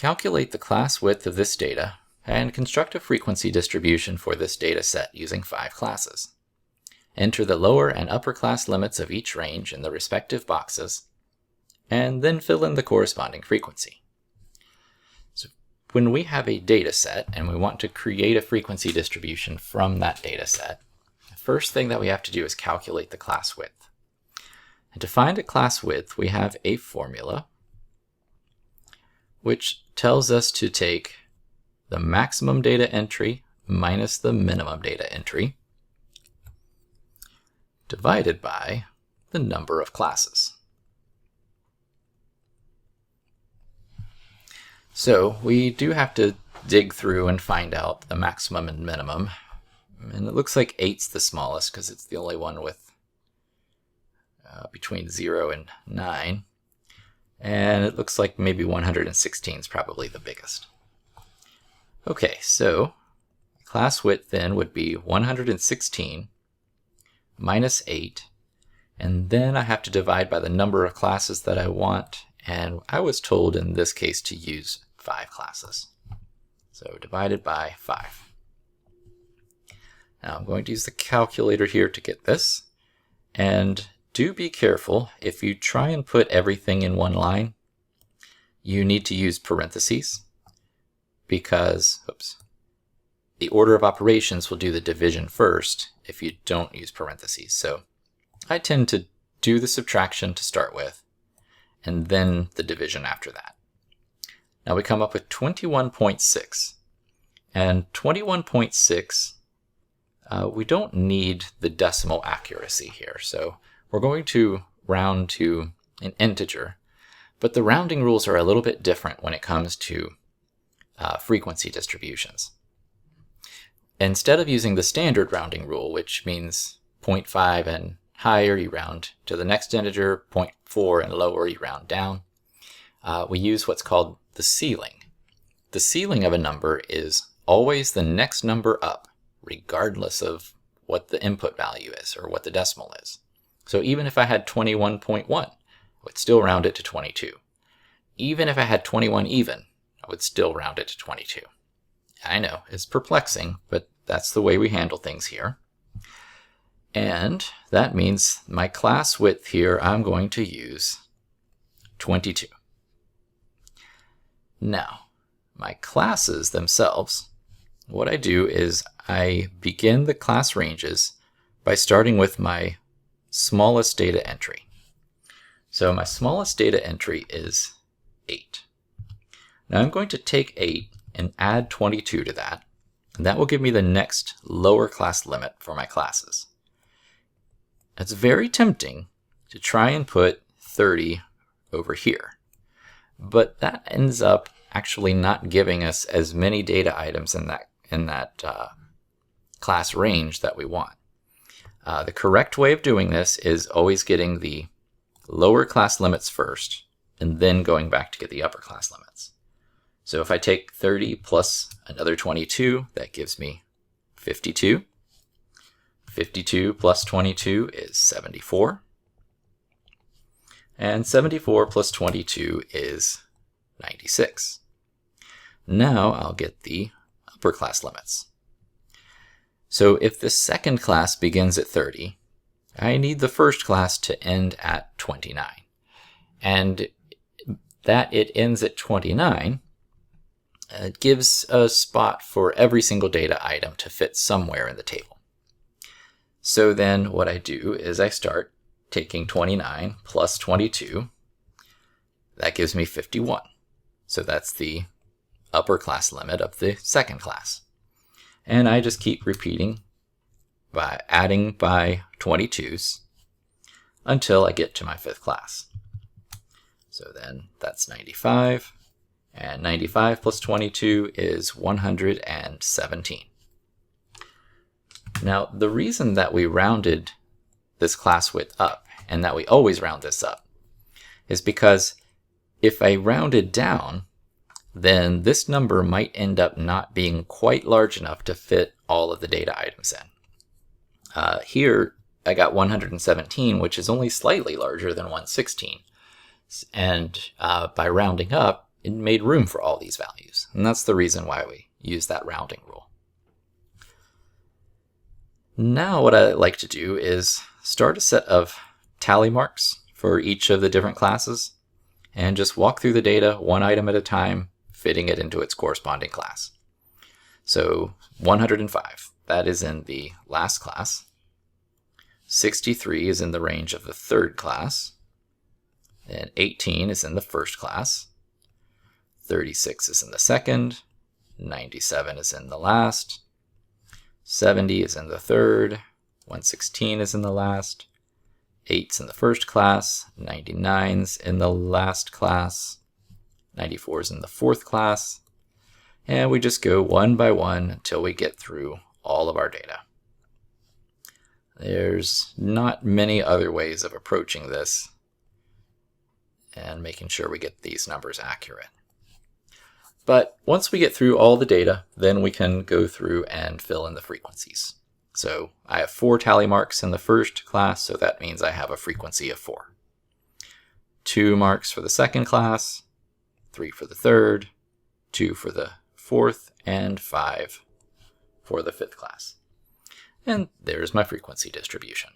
Calculate the class width of this data and construct a frequency distribution for this data set using 5 classes. Enter the lower and upper class limits of each range in the respective boxes, and then fill in the corresponding frequency. So when we have a data set and we want to create a frequency distribution from that data set, the first thing that we have to do is calculate the class width. And to find a class width, we have a formula which tells us to take the maximum data entry minus the minimum data entry divided by the number of classes. So we do have to dig through and find out the maximum and minimum. And it looks like 8's the smallest because it's the only one with between 0 and 9. And it looks like maybe 116 is probably the biggest. Okay, so class width then would be 116 minus 8, and then I have to divide by the number of classes that I want, and I was told in this case to use 5 classes. So divided by 5. Now I'm going to use the calculator here to get this, and do be careful. If you try and put everything in one line, you need to use parentheses because, the order of operations will do the division first if you don't use parentheses. So I tend to do the subtraction to start with, and then the division after that. Now we come up with 21.6. And 21.6, we don't need the decimal accuracy here. So we're going to round to an integer, but the rounding rules are a little bit different when it comes to frequency distributions. Instead of using the standard rounding rule, which means 0.5 and higher you round to the next integer, 0.4 and lower you round down, we use what's called the ceiling. The ceiling of a number is always the next number up, regardless of what the input value is or what the decimal is. So even if I had 21.1, I would still round it to 22. Even if I had 21 even, I would still round it to 22. I know, it's perplexing, but that's the way we handle things here. And that means my class width here, I'm going to use 22. Now, my classes themselves, what I do is I begin the class ranges by starting with my smallest data entry. So my smallest data entry is 8. Now I'm going to take 8 and add 22 to that, and that will give me the next lower class limit for my classes. It's very tempting to try and put 30 over here, but that ends up actually not giving us as many data items in that class range that we want. The correct way of doing this is always getting the lower class limits first, and then going back to get the upper class limits. So if I take 30 plus another 22, that gives me 52. 52 plus 22 is 74. And 74 plus 22 is 96. Now I'll get the upper class limits. So if the second class begins at 30, I need the first class to end at 29. And that it ends at 29, it gives a spot for every single data item to fit somewhere in the table. So then what I do is I start taking 29 plus 22. That gives me 51. So that's the upper class limit of the second class. And I just keep repeating by adding by 22s until I get to my fifth class. So then that's 95. And 95 plus 22 is 117. Now, the reason that we rounded this class width up, and that we always round this up, is because if I rounded down, then this number might end up not being quite large enough to fit all of the data items in. Here, I got 117, which is only slightly larger than 116. And by rounding up, it made room for all these values. And that's the reason why we use that rounding rule. Now what I like to do is start a set of tally marks for each of the different classes and just walk through the data one item at a time, fitting it into its corresponding class. So 105, that is in the last class. 63 is in the range of the third class. And 18 is in the first class. 36 is in the second. 97 is in the last. 70 is in the third. 116 is in the last. 8's in the first class. 99's in the last class. 94 is in the fourth class. And we just go one by one until we get through all of our data. There's not many other ways of approaching this and making sure we get these numbers accurate. But once we get through all the data, then we can go through and fill in the frequencies. So I have 4 tally marks in the first class, so that means I have a frequency of 4. 2 marks for the second class, 3 for the third, 2 for the fourth, and 5 for the fifth class. And there's my frequency distribution.